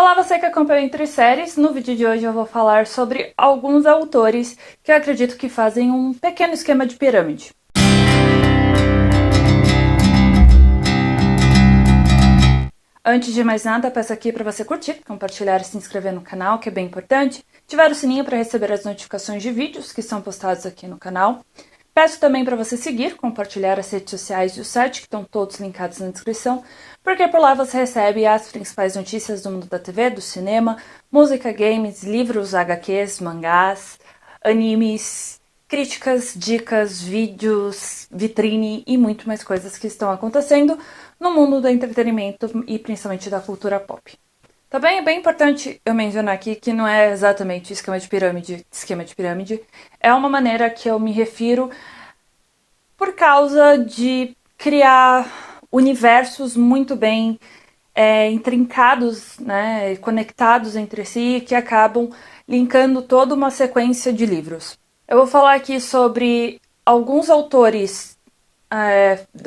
Olá, você que acompanha Entre Séries. No vídeo de hoje eu vou falar sobre alguns autores que eu acredito que fazem um pequeno esquema de pirâmide. Antes de mais nada, peço aqui para você curtir, compartilhar e se inscrever no canal, que é bem importante. Ativar o sininho para receber as notificações de vídeos que são postados aqui no canal. Peço também para você seguir, compartilhar as redes sociais do site, que estão todos linkados na descrição, porque por lá você recebe as principais notícias do mundo da TV, do cinema, música, games, livros, HQs, mangás, animes, críticas, dicas, vídeos, vitrine e muito mais coisas que estão acontecendo no mundo do entretenimento e principalmente da cultura pop. Também é bem importante eu mencionar aqui que não é exatamente esquema de pirâmide. Esquema de pirâmide é uma maneira que eu me refiro por causa de criar universos muito bem intrincados, né, conectados entre si, que acabam linkando toda uma sequência de livros. Eu vou falar aqui sobre alguns autores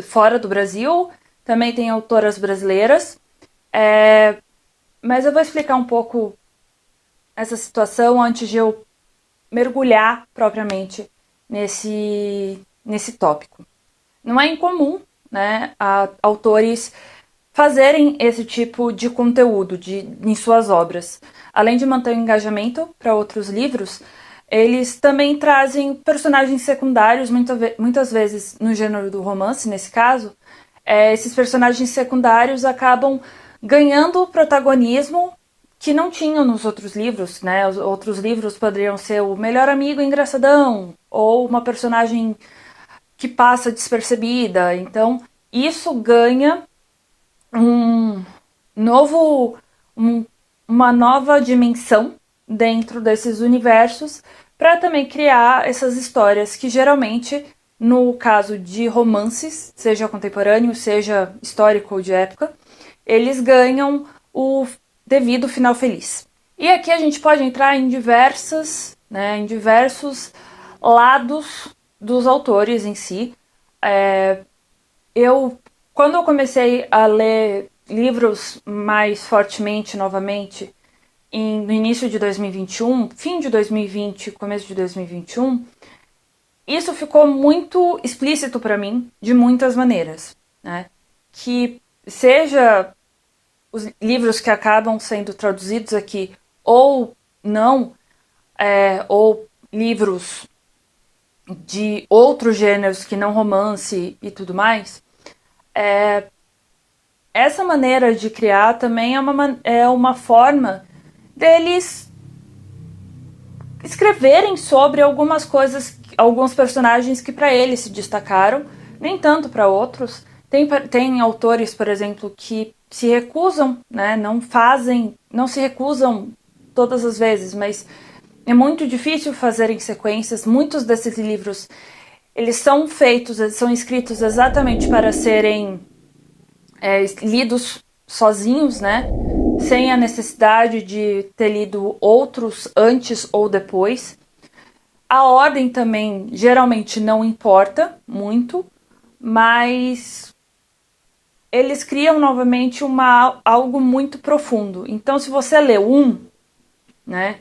fora do Brasil, também tem autoras brasileiras, mas eu vou explicar um pouco essa situação antes de eu mergulhar propriamente nesse tópico. Não é incomum, né, a autores fazerem esse tipo de conteúdo em suas obras. Além de manter o engajamento para outros livros, eles também trazem personagens secundários, muitas vezes no gênero do romance, nesse caso. Esses personagens secundários acabam ganhando protagonismo que não tinham nos outros livros, né? Os outros livros poderiam ser o melhor amigo engraçadão, ou uma personagem que passa despercebida. Então, isso ganha um novo, uma nova dimensão dentro desses universos para também criar essas histórias que geralmente, no caso de romances, seja contemporâneo, seja histórico ou de época, eles ganham o devido final feliz. E aqui a gente pode entrar em diversos lados dos autores em si. Quando eu comecei a ler livros mais fortemente, novamente, no início de 2021, fim de 2020, começo de 2021, isso ficou muito explícito para mim de muitas maneiras, né? Que seja os livros que acabam sendo traduzidos aqui ou não, ou livros de outros gêneros que não romance e tudo mais, essa maneira de criar também é uma forma deles escreverem sobre algumas coisas, alguns personagens que para eles se destacaram, nem tanto para outros. Tem autores, por exemplo, que se recusam, né, não se recusam todas as vezes, mas é muito difícil fazerem sequências. Muitos desses livros, eles são escritos exatamente para serem lidos sozinhos, né? Sem a necessidade de ter lido outros antes ou depois. A ordem também geralmente não importa muito, mas eles criam novamente algo muito profundo. Então, se você lê né,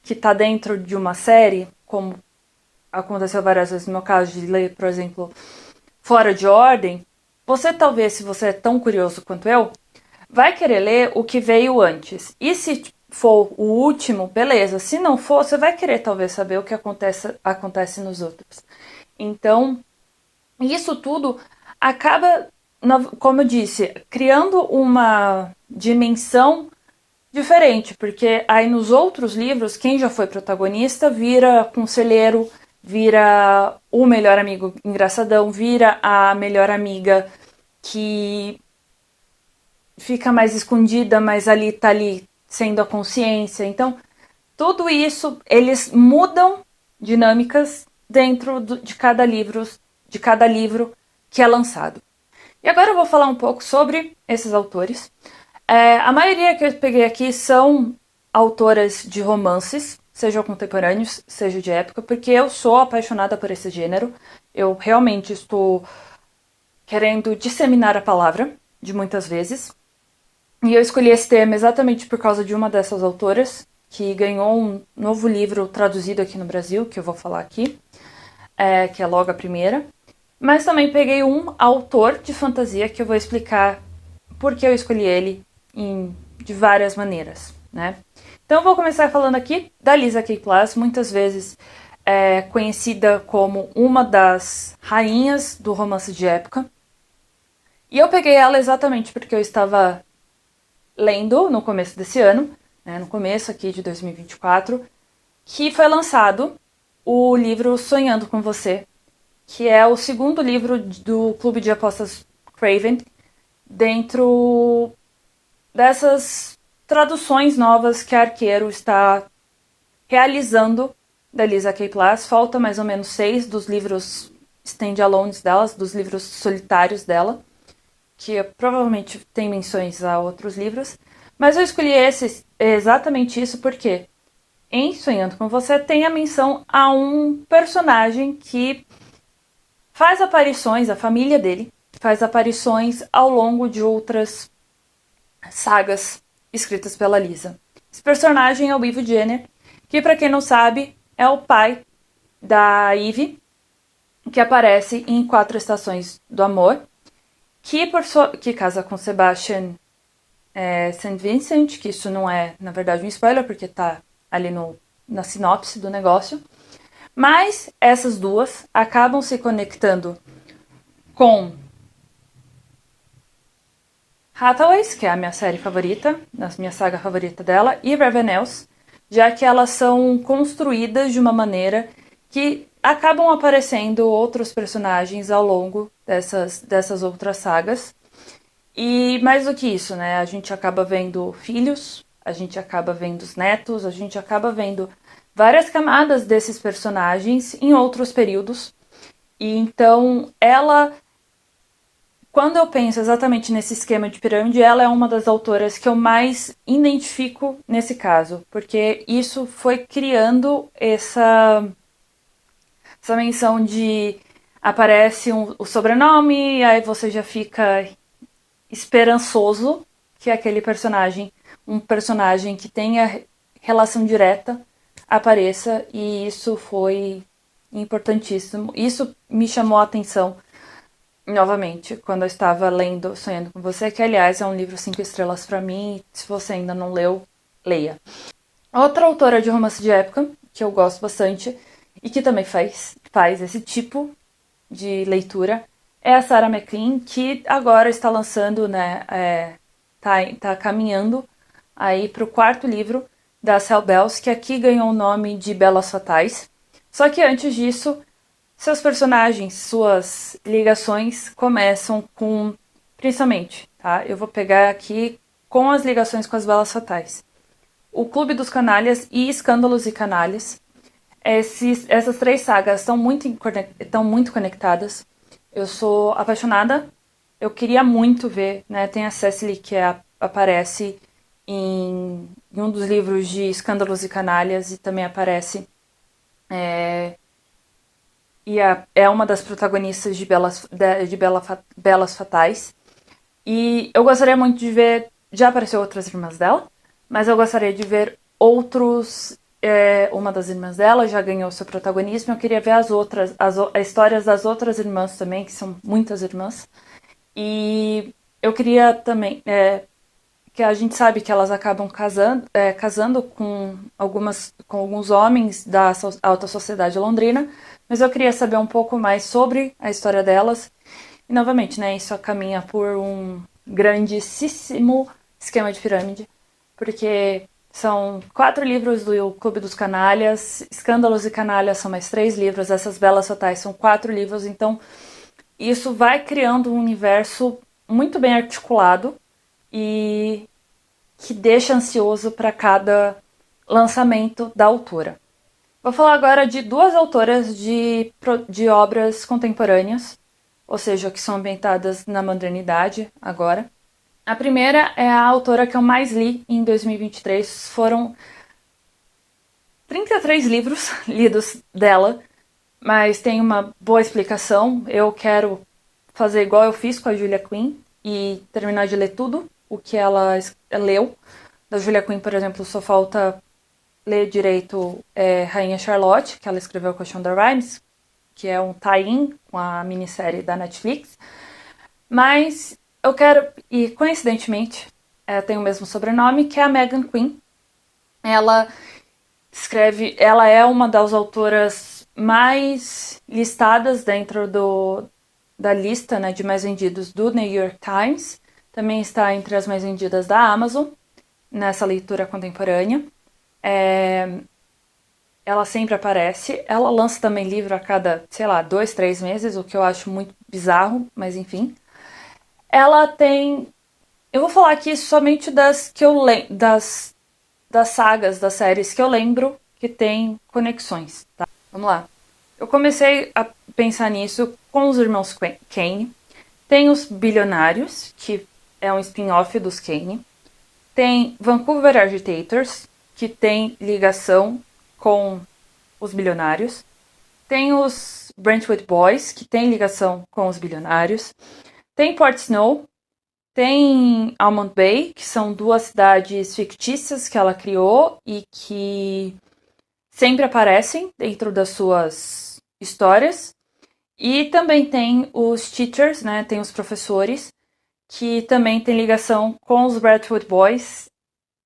que está dentro de uma série, como aconteceu várias vezes no meu caso de ler, por exemplo, fora de ordem, você talvez, se você é tão curioso quanto eu, vai querer ler o que veio antes. E se for o último, beleza. Se não for, você vai querer talvez saber o que acontece nos outros. Então, isso tudo acaba, como eu disse, criando uma dimensão diferente, porque aí nos outros livros, quem já foi protagonista vira conselheiro, vira o melhor amigo engraçadão, vira a melhor amiga que fica mais escondida, mas tá ali sendo a consciência. Então, tudo isso, eles mudam dinâmicas dentro de cada livro que é lançado. E agora eu vou falar um pouco sobre esses autores. A maioria que eu peguei aqui são autoras de romances, sejam contemporâneos, seja de época, porque eu sou apaixonada por esse gênero. Eu realmente estou querendo disseminar a palavra de muitas vezes. E eu escolhi esse tema exatamente por causa de uma dessas autoras, que ganhou um novo livro traduzido aqui no Brasil, que eu vou falar aqui, que é logo a primeira. Mas também peguei um autor de fantasia que eu vou explicar por que eu escolhi ele de várias maneiras, né? Então eu vou começar falando aqui da Lisa K. Klass, muitas vezes conhecida como uma das rainhas do romance de época. E eu peguei ela exatamente porque eu estava lendo no começo desse ano, né, no começo aqui de 2024, que foi lançado o livro Sonhando com Você, que é o segundo livro do Clube de Apostas Craven, dentro dessas traduções novas que a Arqueiro está realizando da Lisa K. Klass. Falta mais ou menos 6 dos livros stand-alones delas, dos livros solitários dela, que provavelmente tem menções a outros livros. Mas eu escolhi esse exatamente isso porque em Sonhando com Você tem a menção a um personagem que faz aparições, a família dele faz aparições ao longo de outras sagas escritas pela Lisa. Esse personagem é o Ivo Jenner, que para quem não sabe é o pai da Eve, que aparece em Quatro Estações do Amor, que casa com Sebastian St. Vincent, que isso não é, na verdade, um spoiler, porque tá ali na sinopse do negócio. Mas essas duas acabam se conectando com Hathaways, que é a minha série favorita, a minha saga favorita dela, e Ravenels, já que elas são construídas de uma maneira que acabam aparecendo outros personagens ao longo dessas outras sagas. E mais do que isso, né? A gente acaba vendo filhos, a gente acaba vendo os netos, a gente acaba vendo várias camadas desses personagens em outros períodos. E então ela, quando eu penso exatamente nesse esquema de pirâmide, ela é uma das autoras que eu mais identifico nesse caso, porque isso foi criando essa menção de aparece o sobrenome, e aí você já fica esperançoso que aquele personagem, um personagem que tenha relação direta, apareça, e isso foi importantíssimo. Isso me chamou a atenção novamente quando eu estava lendo Sonhando com Você, que aliás é um livro 5 estrelas para mim. Se você ainda não leu, leia. Outra autora de romance de época que eu gosto bastante e que também faz esse tipo de leitura é a Sarah MacLean, que agora está lançando, né, tá caminhando aí para o quarto livro das Hellbells, que aqui ganhou o nome de Belas Fatais. Só que antes disso, seus personagens, suas ligações começam com, principalmente, tá? Eu vou pegar aqui com as ligações com as Belas Fatais. O Clube dos Canalhas e Escândalos e Canalhas. Essas três sagas estão muito conectadas. Eu sou apaixonada. Eu queria muito ver, né? Tem a Cecily que aparece em um dos livros de Escândalos e Canalhas e também aparece e é uma das protagonistas de Belas Fatais. E eu gostaria muito de ver. Já apareceu outras irmãs dela, mas eu gostaria de ver outros. Uma das irmãs dela já ganhou seu protagonismo. Eu queria ver as histórias das outras irmãs também, que são muitas irmãs. E eu queria também. Que a gente sabe que elas acabam casando com alguns homens da alta sociedade londrina, mas eu queria saber um pouco mais sobre a história delas. E novamente, né, isso caminha por um grandíssimo esquema de pirâmide, porque são 4 livros do Clube dos Canalhas, Escândalos e Canalhas são mais 3 livros, essas Belas Fatais são 4 livros, então isso vai criando um universo muito bem articulado e que deixa ansioso para cada lançamento da autora. Vou falar agora de 2 autoras de obras contemporâneas, ou seja, que são ambientadas na modernidade agora. A primeira é a autora que eu mais li em 2023, foram 33 livros lidos dela, mas tem uma boa explicação. Eu quero fazer igual eu fiz com a Julia Quinn e terminar de ler tudo, o que ela leu. Da Julia Quinn, por exemplo, só falta ler direito Rainha Charlotte, que ela escreveu com a Shonda Rhimes, que é um tie-in com a minissérie da Netflix. Mas eu quero, e coincidentemente, tem o mesmo sobrenome, que é a Megan Quinn. Ela ela é uma das autoras mais listadas dentro da lista, né, de mais vendidos do New York Times. Também está entre as mais vendidas da Amazon, nessa leitura contemporânea. Ela sempre aparece. Ela lança também livro a cada, 2, 3 meses, o que eu acho muito bizarro, mas enfim. Ela tem... Eu vou falar aqui somente das que eu das sagas, das séries que eu lembro que tem conexões, tá? Vamos lá. Eu comecei a pensar nisso com os irmãos Kane. Tem os Bilionários, que é um spin-off dos Kane. Tem Vancouver Agitators, que tem ligação com os Bilionários. Tem os Brentwood Boys, que tem ligação com os Bilionários. Tem Port Snow. Tem Almond Bay, que são duas cidades fictícias que ela criou e que sempre aparecem dentro das suas histórias. E também tem os teachers, né? Tem os professores, que também tem ligação com os Brentwood Boys.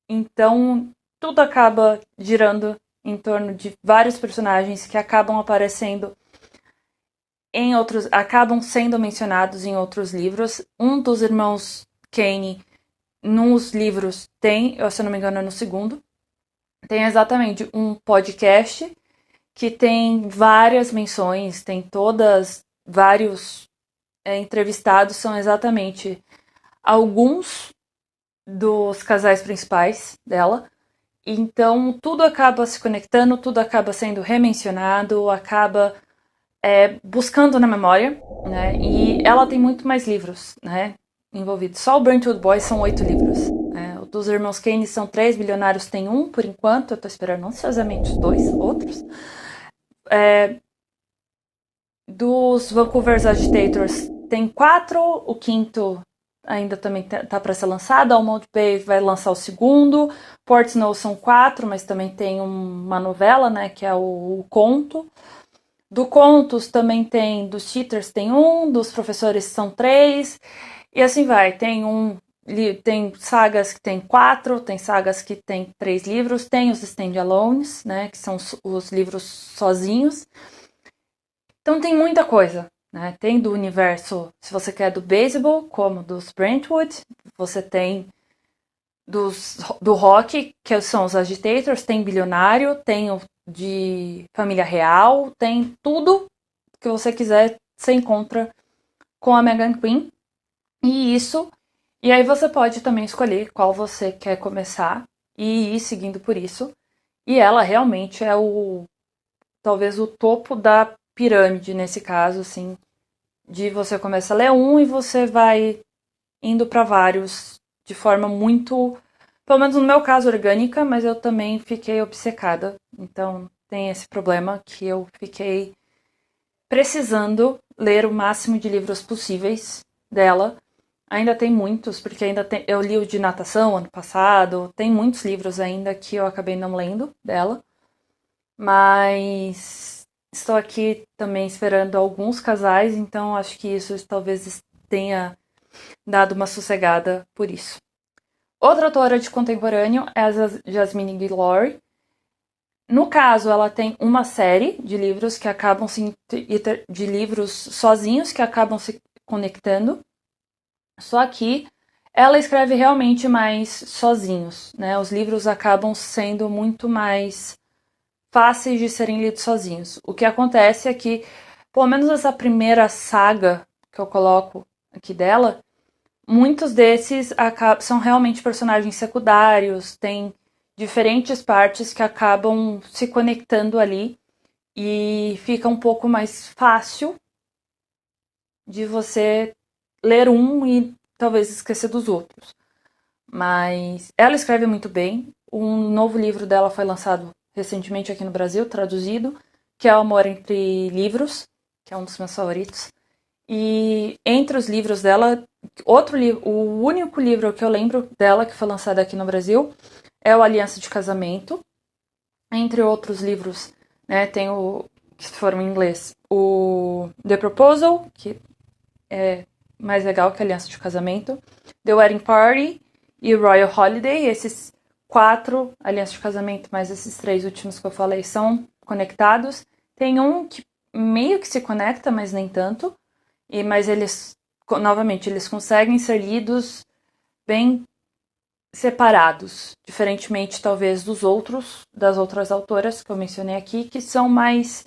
Então, tudo acaba girando em torno de vários personagens que acabam aparecendo em outros, acabam sendo mencionados em outros livros. Um dos irmãos Kane, nos livros, tem, se eu não me engano, é no segundo, tem exatamente um podcast que tem várias menções, tem vários entrevistados, são exatamente alguns dos casais principais dela. Então, tudo acaba se conectando, tudo acaba sendo remencionado, acaba buscando na memória, né? E ela tem muito mais livros, né, envolvidos. Só o Brentwood Boys são 8 livros. Né? Dos irmãos Kane são 3, Bilionários tem um, por enquanto. Eu tô esperando ansiosamente os 2 outros. Dos Vancouver Agitators tem 4, o quinto ainda também tá para ser lançado. Almond Bay vai lançar o segundo. Port Snow são 4, mas também tem uma novela, né, que é o Conto. Do Contos também tem, dos Cheaters tem um, dos Professores são 3, e assim vai. Tem sagas que tem 4, tem sagas que tem 3 livros, tem os standalones, né, que são os livros sozinhos. Então tem muita coisa, né? Tem do universo, se você quer, do beisebol, como dos Brentwood, você tem do rock, que são os Agitators, tem Bilionário, tem o de Família Real, tem tudo que você quiser, você encontra com a Megan Quinn. E aí você pode também escolher qual você quer começar e ir seguindo por isso. E ela realmente é talvez o topo da pirâmide nesse caso, assim, de você começa a ler um e você vai indo para vários de forma muito, pelo menos no meu caso, orgânica, mas eu também fiquei obcecada. Então tem esse problema que eu fiquei precisando ler o máximo de livros possíveis dela. Ainda tem muitos, porque eu li o de natação ano passado, tem muitos livros ainda que eu acabei não lendo dela. Mas estou aqui também esperando alguns casais, então acho que isso talvez tenha dado uma sossegada por isso. Outra autora de contemporâneo é a Jasmine Guillory. No caso, ela tem uma série de livros que acabam de livros sozinhos que acabam se conectando. Só que ela escreve realmente mais sozinhos, né? Os livros acabam sendo muito mais fáceis de serem lidos sozinhos. O que acontece é que, pelo menos essa primeira saga que eu coloco aqui dela, muitos desses são realmente personagens secundários, tem diferentes partes que acabam se conectando ali e fica um pouco mais fácil de você ler um e talvez esquecer dos outros. Mas ela escreve muito bem. Um novo livro dela foi lançado recentemente aqui no Brasil, traduzido, que é O Amor Entre Livros, que é um dos meus favoritos. E entre os livros dela, o único livro que eu lembro dela que foi lançado aqui no Brasil é o Aliança de Casamento. Entre outros livros, né, tem o que foram em inglês, o The Proposal, que é mais legal que a Aliança de Casamento, The Wedding Party e Royal Holiday. Esses 4, Aliança de Casamento, mais esses 3 últimos que eu falei, são conectados. Tem um que meio que se conecta, mas nem tanto. Mas eles, novamente, eles conseguem ser lidos bem separados, diferentemente talvez das outras autoras que eu mencionei aqui, que são mais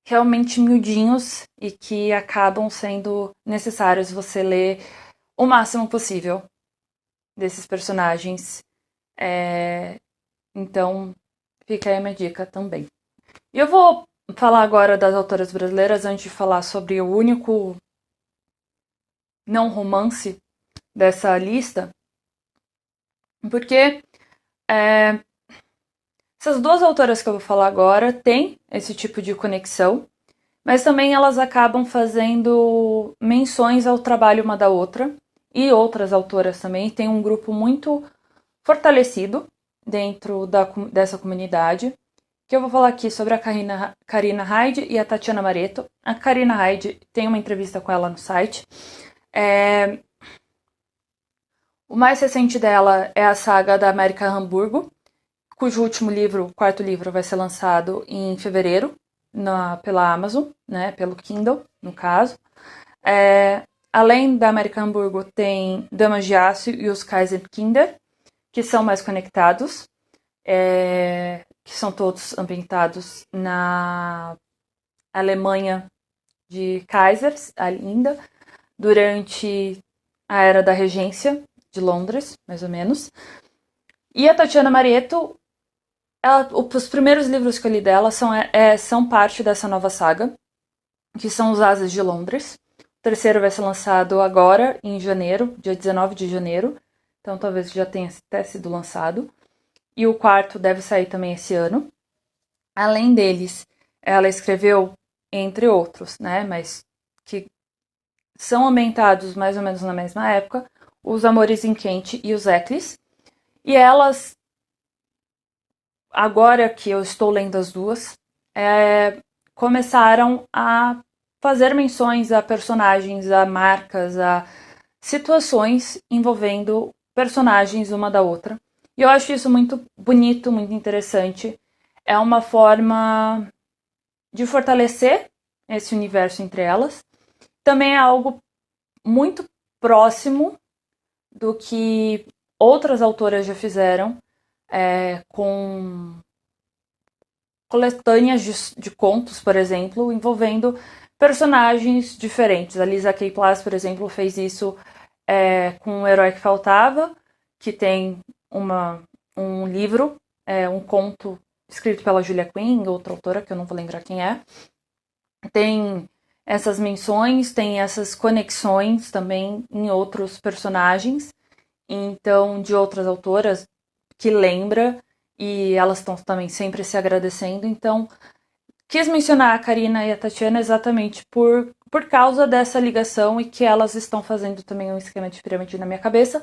realmente miudinhos e que acabam sendo necessários você ler o máximo possível desses personagens. Então, fica aí a minha dica também. E eu vou falar agora das autoras brasileiras antes de falar sobre o único não romance dessa lista, porque essas 2 autoras que eu vou falar agora têm esse tipo de conexão, mas também elas acabam fazendo menções ao trabalho uma da outra, e outras autoras também. Tem um grupo muito fortalecido dentro dessa comunidade, que eu vou falar aqui sobre a Karina Hyde e a Tatiana Mareto. A Karina Hyde, tem uma entrevista com ela no site. O mais recente dela é a saga da América Hamburgo, cujo último livro, o 4º livro, vai ser lançado em fevereiro pela Amazon, né, pelo Kindle, no caso. Além da América Hamburgo, tem Damas de Aço e os Kaiserkinder, que são mais conectados, que são todos ambientados na Alemanha de Kaisers, ainda, durante a Era da Regência de Londres, mais ou menos. E a Tatiana Mareto, os primeiros livros que eu li dela são parte dessa nova saga, que são Os Asas de Londres. O 3º vai ser lançado agora, em janeiro, dia 19 de janeiro. Então talvez já tenha até sido lançado. E o 4º deve sair também esse ano. Além deles, ela escreveu, entre outros, né, mas que são ambientados mais ou menos na mesma época, Os Amores em Quente e Os Eccles. E elas, agora que eu estou lendo as 2, começaram a fazer menções a personagens, a marcas, a situações envolvendo personagens uma da outra. E eu acho isso muito bonito, muito interessante. É uma forma de fortalecer esse universo entre elas. Também é algo muito próximo do que outras autoras já fizeram, com coletâneas de contos, por exemplo, envolvendo personagens diferentes. A Lisa K. Plass, por exemplo, fez isso com O Herói que Faltava, que tem um livro, um conto escrito pela Julia Quinn, outra autora que eu não vou lembrar quem é. Tem essas menções, tem essas conexões também em outros personagens, então, de outras autoras que lembra, e elas estão também sempre se agradecendo. Então, quis mencionar a Karina e a Tatiana exatamente por causa dessa ligação e que elas estão fazendo também um esquema de pirâmide na minha cabeça.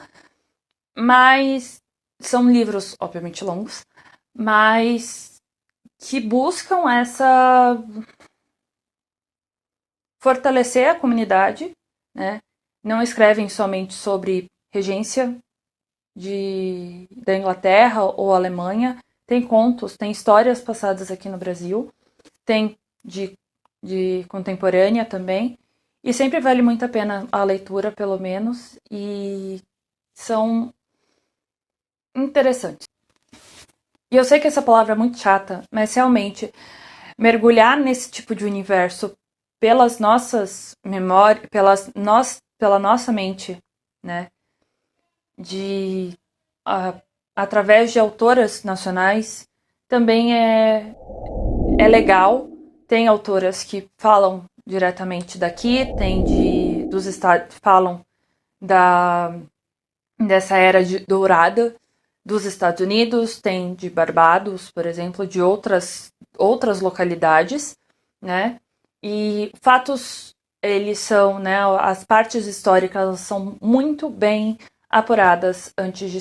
Mas são livros, obviamente, longos, mas que buscam essa fortalecer a comunidade, né? Não escrevem somente sobre regência da Inglaterra ou Alemanha. Tem contos, tem histórias passadas aqui no Brasil, tem de contemporânea também. E sempre vale muito a pena a leitura, pelo menos, e são interessantes. E eu sei que essa palavra é muito chata, mas realmente mergulhar nesse tipo de universo pelas nossas memórias, pela nossa mente, né? Através de autoras nacionais, também é legal. Tem autoras que falam diretamente daqui, tem dos estados, falam dessa era dourada dos Estados Unidos, tem de Barbados, por exemplo, de outras localidades, né? E fatos eles são, né, as partes históricas elas são muito bem apuradas antes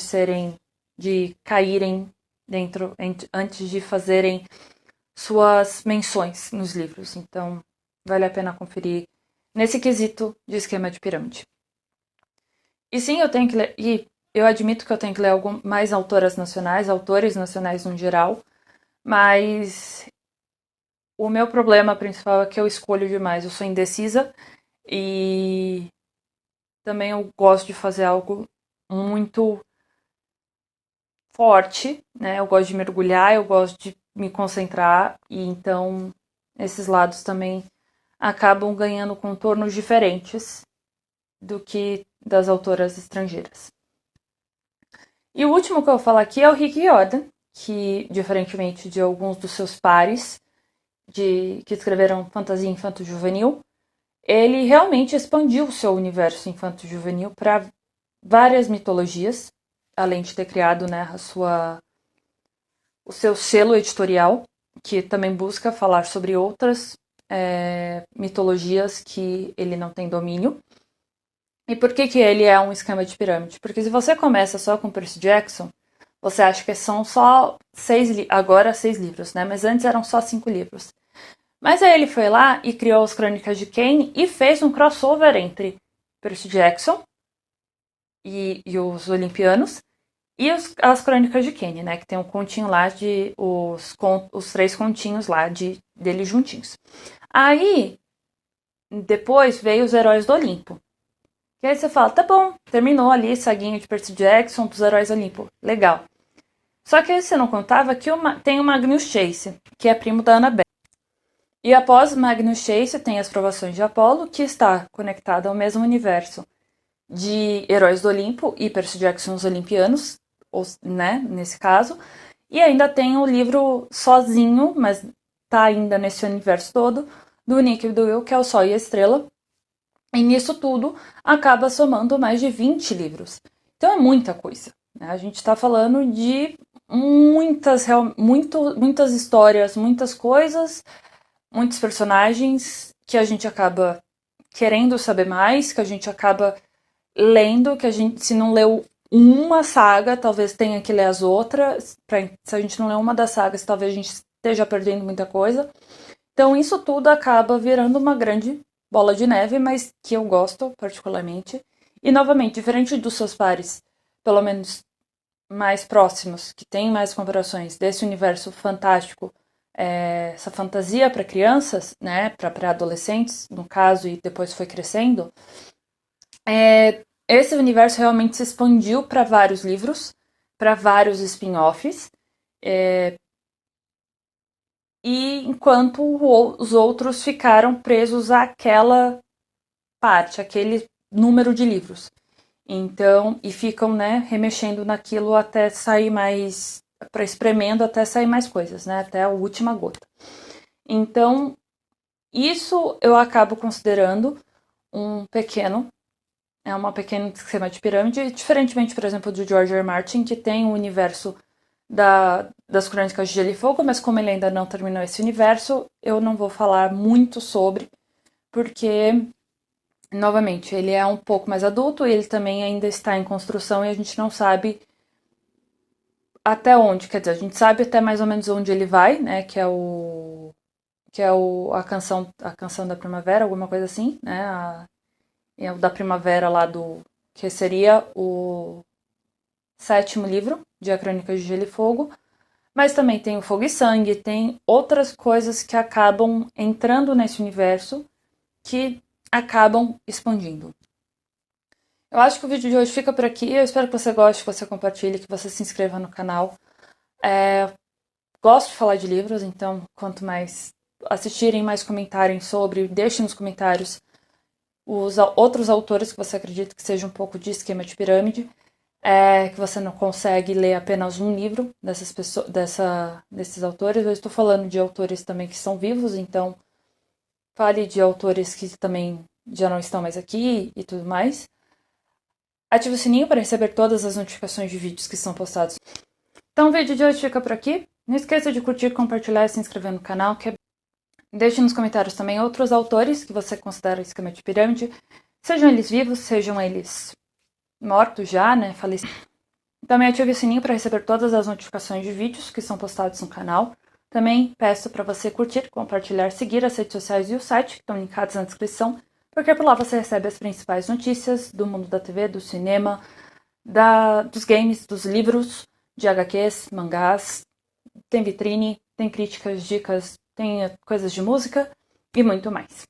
de caírem dentro, antes de fazerem suas menções nos livros. Então, vale a pena conferir nesse quesito de esquema de pirâmide. E sim, eu tenho que ler, e eu admito que eu tenho que ler mais autores nacionais no geral, mas o meu problema principal é que eu escolho demais, eu sou indecisa e também eu gosto de fazer algo muito forte, né? Eu gosto de mergulhar, eu gosto de me concentrar e então esses lados também acabam ganhando contornos diferentes do que das autoras estrangeiras. E o último que eu vou falar aqui é o Rick Riordan, que, diferentemente de alguns dos seus pares que escreveram fantasia infanto-juvenil, ele realmente expandiu o seu universo infanto-juvenil para várias mitologias, além de ter criado, né, o seu selo editorial, que também busca falar sobre outras mitologias que ele não tem domínio. E por que ele é um esquema de pirâmide? Porque se você começa só com Percy Jackson, você acha que são só agora 6 livros, né? Mas antes eram só 5 livros. Mas aí ele foi lá e criou as Crônicas de Kane e fez um crossover entre Percy Jackson e os Olimpianos e as Crônicas de Kane, né? Que tem um continho lá de os 3 continhos lá deles juntinhos. Aí depois veio os Heróis do Olimpo. E aí você fala, tá bom, terminou ali, saguinha de Percy Jackson dos Heróis do Olimpo. Legal. Só que aí você não contava que tem o Magnus Chase, que é primo da Annabeth. E após Magnus Chase tem as Provações de Apolo, que está conectada ao mesmo universo de Heróis do Olimpo e Percy Jackson os Olimpianos, né, nesse caso. E ainda tem o livro sozinho, mas tá ainda nesse universo todo, do Nick e do Will, que é o Sol e a Estrela. E nisso tudo acaba somando mais de 20 livros. Então é muita coisa. Né? A gente está falando de muitas histórias, muitas coisas, muitos personagens que a gente acaba querendo saber mais, que a gente acaba lendo, que a gente, se não leu uma saga, talvez tenha que ler as outras. Se a gente não leu uma das sagas, talvez a gente esteja perdendo muita coisa. Então isso tudo acaba virando uma grande bola de neve, mas que eu gosto particularmente. E novamente, diferente dos seus pares, pelo menos mais próximos, que têm mais comparações desse universo fantástico, essa fantasia para crianças, né, para pré-adolescentes, no caso, e depois foi crescendo, esse universo realmente se expandiu para vários livros, para vários spin-offs, e enquanto os outros ficaram presos àquela parte, aquele número de livros. Então, e ficam, né, remexendo naquilo até sair mais, para espremendo até sair mais coisas, né, até a última gota. Então, isso eu acabo considerando uma pequena esquema de pirâmide, diferentemente, por exemplo, do George R. R. Martin, que tem o universo das Crônicas de Gelo e Fogo, mas como ele ainda não terminou esse universo, eu não vou falar muito sobre, porque, novamente, ele é um pouco mais adulto e ele também ainda está em construção e a gente não sabe até onde, quer dizer, a gente sabe até mais ou menos onde ele vai, né, a canção da primavera, alguma coisa assim, né, o da primavera lá que seria o 7º livro de A Crônica de Gelo e Fogo, mas também tem o Fogo e Sangue, tem outras coisas que acabam entrando nesse universo que acabam expandindo. Eu acho que o vídeo de hoje fica por aqui, eu espero que você goste, que você compartilhe, que você se inscreva no canal. Gosto de falar de livros, então quanto mais assistirem, mais comentarem sobre, deixem nos comentários os outros autores que você acredita que seja um pouco de esquema de pirâmide, que você não consegue ler apenas um livro desses autores. Eu estou falando de autores também que são vivos, então fale de autores que também já não estão mais aqui e tudo mais. Ative o sininho para receber todas as notificações de vídeos que são postados. Então o vídeo de hoje fica por aqui. Não esqueça de curtir, compartilhar e se inscrever no canal, que é Deixe nos comentários também outros autores que você considera esquema de pirâmide, sejam eles vivos, sejam eles mortos já, né, falecidos. Também ative o sininho para receber todas as notificações de vídeos que são postados no canal. Também peço para você curtir, compartilhar, seguir as redes sociais e o site, que estão linkados na descrição, porque por lá você recebe as principais notícias do mundo da TV, do cinema, dos games, dos livros, de HQs, mangás, tem vitrine, tem críticas, dicas, tem coisas de música e muito mais.